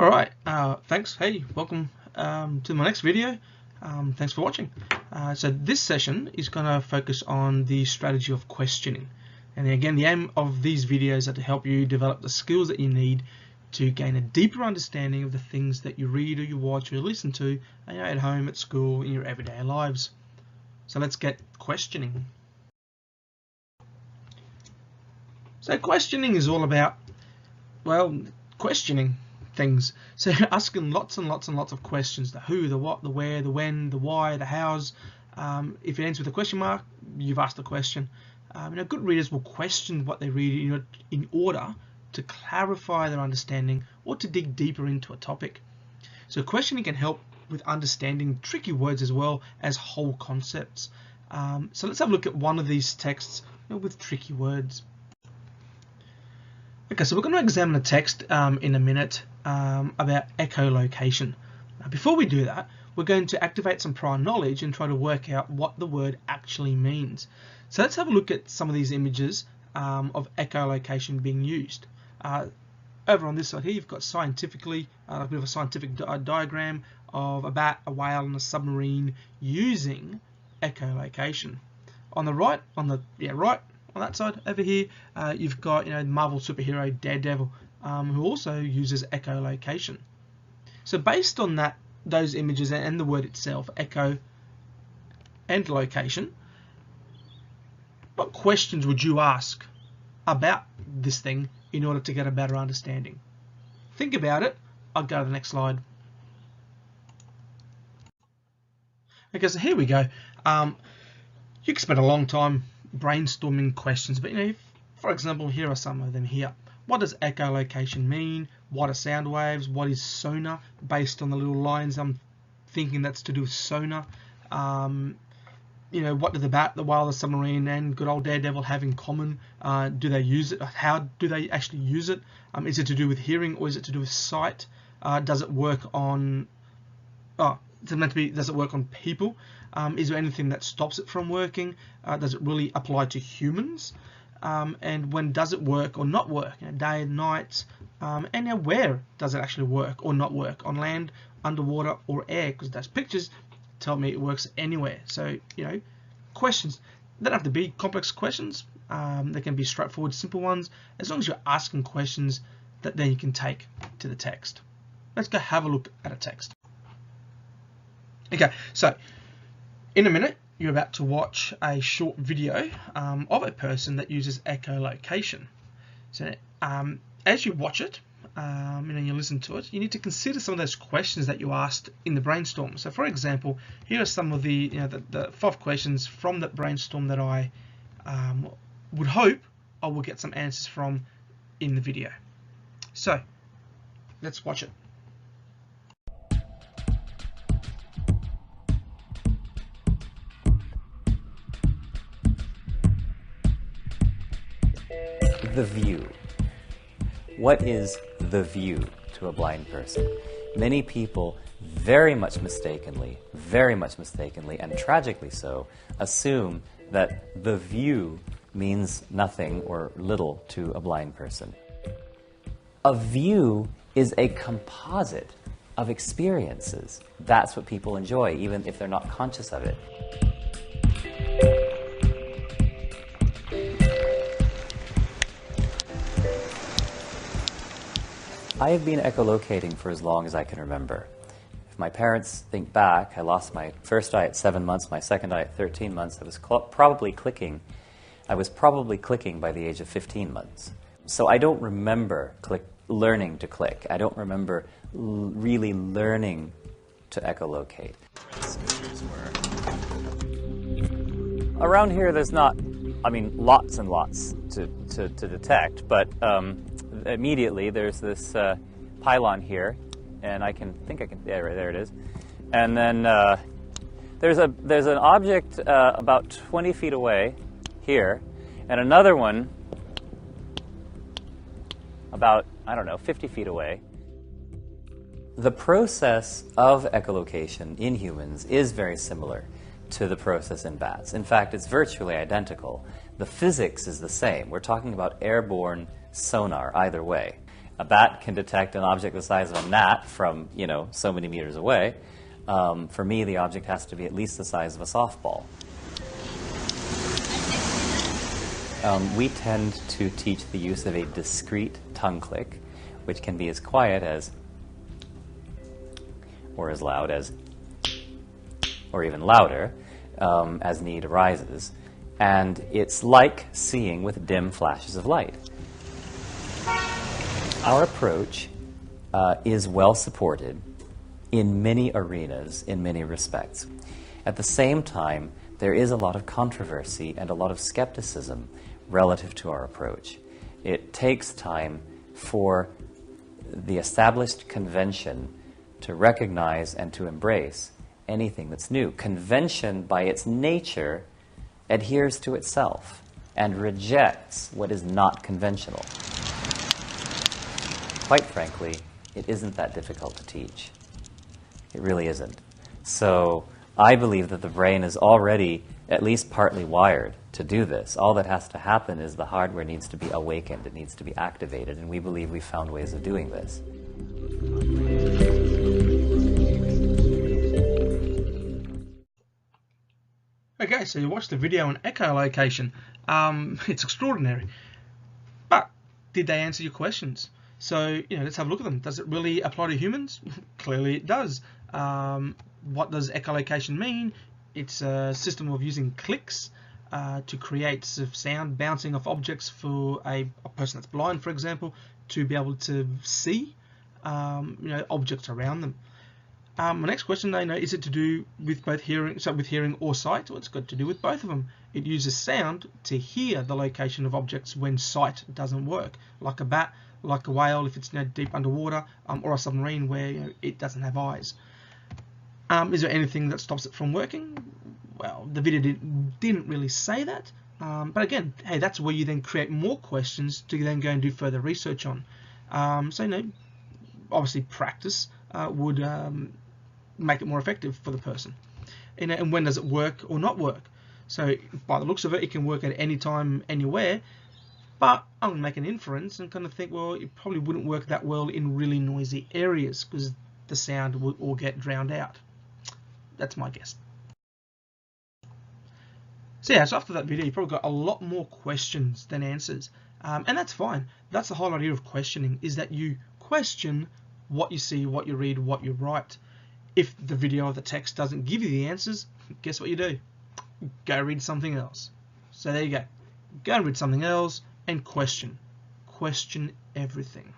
Alright, thanks. Hey, welcome to my next video. Thanks for watching. So this session is going to focus on the strategy of questioning. And again, the aim of these videos are to help you develop the skills that you need to gain a deeper understanding of the things that you read or you watch or you listen to at home, at school, in your everyday lives. So let's get questioning. So questioning is all about, well, questioning things. So you're asking lots and lots and lots of questions: the who, the what, the where, the when, the why, the hows. If it ends with a question mark, you've asked a question. Good readers will question what they read in order to clarify their understanding or to dig deeper into a topic. So questioning can help with understanding tricky words as well as whole concepts. So let's have a look at one of these texts with tricky words. Okay, so we're going to examine a text in a minute about echolocation. Now, before we do that, we're going to activate some prior knowledge and try to work out what the word actually means. So let's have a look at some of these images of echolocation being used. Over on this side here, you've got scientifically a bit of a scientific diagram of a bat, a whale, and a submarine using echolocation. On the right, on that side over here, you've got Marvel superhero Daredevil, who also uses echolocation. So based on those images and the word itself, echo and location, what questions would you ask about this thing in order to get a better understanding? Think about it. I'll go to the next slide. Okay, so here we go. You can spend a long time brainstorming questions, but for example, here are some of them here. What does echolocation mean? What are sound waves? What is sonar? Based on the little lines, I'm thinking that's to do with sonar. What do the bat, the whale, the submarine, and good old Daredevil have in common? Do they use it? How do they actually use it? Is it to do with hearing or is it to do with sight? Does it work on? Does it work on people? Is there anything that stops it from working? Does it really apply to humans? And when does it work or not work? Day and night. And where does it actually work or not work? On land, underwater, or air? Because those pictures tell me it works anywhere. So questions. They don't have to be complex questions. They can be straightforward, simple ones. As long as you're asking questions that then you can take to the text. Let's go have a look at a text. Okay, so in a minute, you're about to watch a short video of a person that uses echolocation. So as you watch it, and you listen to it, you need to consider some of those questions that you asked in the brainstorm. So for example, here are some of the 5 questions from that brainstorm that I would hope I will get some answers from in the video. So let's watch it. The view. What is the view to a blind person? Many people very much mistakenly, and tragically so, assume that the view means nothing or little to a blind person. A view is a composite of experiences. That's what people enjoy, even if they're not conscious of it. I have been echolocating for as long as I can remember. If my parents think back, I lost my first eye at 7 months, my second eye at 13 months. I was probably clicking. I was probably clicking by the age of 15 months. So I don't remember learning to click. I don't remember really learning to echolocate. Around here there's not, lots and lots to detect, but immediately there's this pylon here, and there it is. And then there's an object about 20 feet away here, and another one about, 50 feet away. The process of echolocation in humans is very similar to the process in bats. In fact, it's virtually identical. The physics is the same. We're talking about airborne sonar either way. A bat can detect an object the size of a gnat from, you know, so many meters away. For me, the object has to be at least the size of a softball. We tend to teach the use of a discrete tongue click, which can be as quiet as, or as loud as, or even louder as need arises. And it's like seeing with dim flashes of light. Our approach is well supported in many arenas, in many respects. At the same time, there is a lot of controversy and a lot of skepticism relative to our approach. It takes time for the established convention to recognize and to embrace anything that's new. Convention, by its nature, adheres to itself and rejects what is not conventional. Quite frankly, it isn't that difficult to teach. It really isn't. So I believe that the brain is already at least partly wired to do this. All that has to happen is the hardware needs to be awakened, it needs to be activated, and we believe we've found ways of doing this. Okay, so you watched the video on echolocation. It's extraordinary. But did they answer your questions? So, let's have a look at them. Does it really apply to humans? Clearly it does. What does echolocation mean? It's a system of using clicks to create sound bouncing off objects for a person that's blind, for example, to be able to see objects around them. My next question, is it to do with both hearing, with hearing or sight? Well, it's got to do with both of them. It uses sound to hear the location of objects when sight doesn't work, like a bat, like a whale if it's deep underwater, or a submarine where it doesn't have eyes. Is there anything that stops it from working? Well, the video didn't really say that, but again, hey, that's where you then create more questions to then go and do further research on. Obviously practice would make it more effective for the person. And when does it work or not work? So by the looks of it, it can work at any time, anywhere, but I'm going to make an inference and kind of think, well, it probably wouldn't work that well in really noisy areas because the sound would all get drowned out. That's my guess. So yeah, so after that video, you probably got a lot more questions than answers. And that's fine. That's the whole idea of questioning, is that you question what you see, what you read, what you write. If the video or the text doesn't give you the answers, guess what you do? Go read something else. So there you go. Go and read something else and question. Question everything.